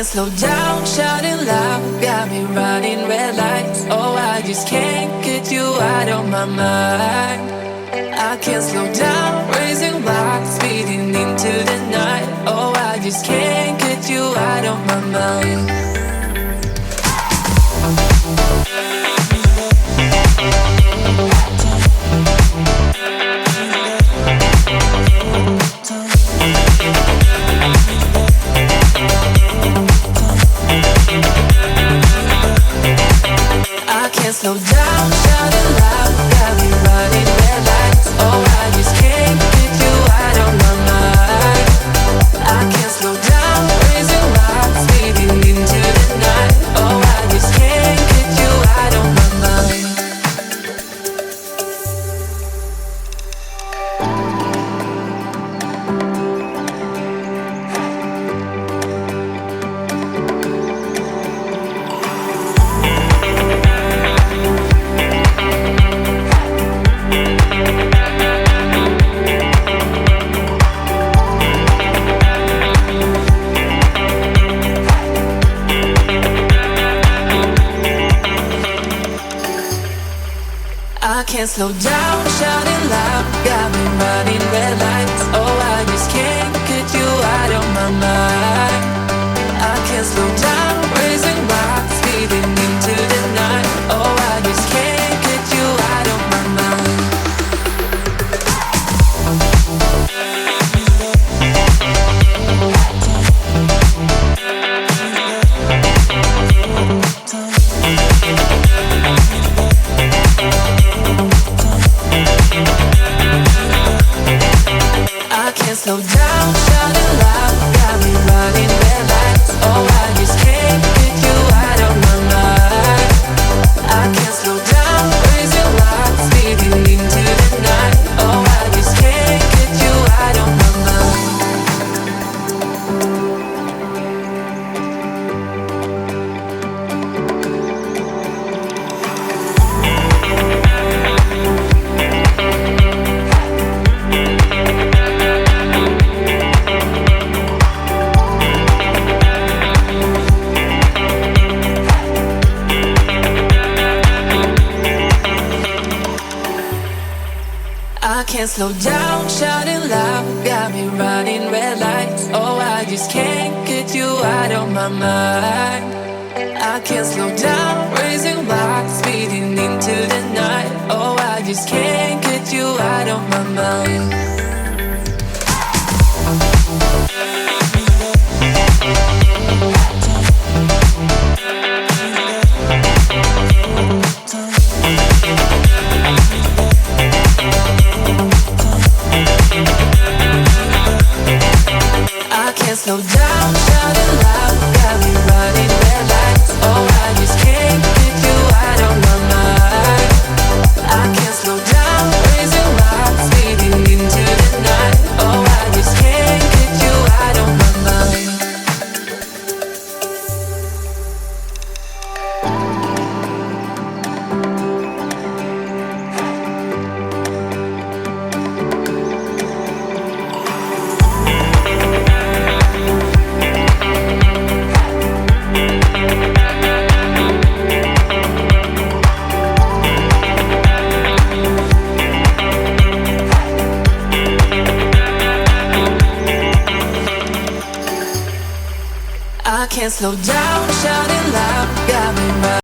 slow down, shouting loud, got me running red lights. Oh, I just can't get you out of my mind. I can't slow down, raising my speeding into the night. Oh, I just can't get you out of my mind. I can't slow down, shouting loud, got me running red lights. Oh, I just can't get you out of my mind. I can't slow down, raising my speeding into the night. Oh, I just can't get you out of my mind. I can't slow down, shouting loud, got me running red lights. Oh, I just can't get you out of my mind. I can't slow down, raising my speeding into the night. Oh, I just can't get you out of my mind. I can't slow down, shouting loud, got me running red lights. Oh, I just can't get you out of my mind. I can't slow down, raising lights, speeding into the night. Oh, I just can't get you out of my mind. I can't slow down, shouting loud, got me running red lights. Oh, I just can't get you out of my mind. I can't slow down, raising my speeding into the night. Oh, I just can't get you out of my mind. I can't slow down, shouting loud, got me running red lights. Oh, I just can't get you out of my mind. I can't slow down, raising my speeding into the night. Oh, I just can't get you out of my mind. I can't slow down, shouting loud,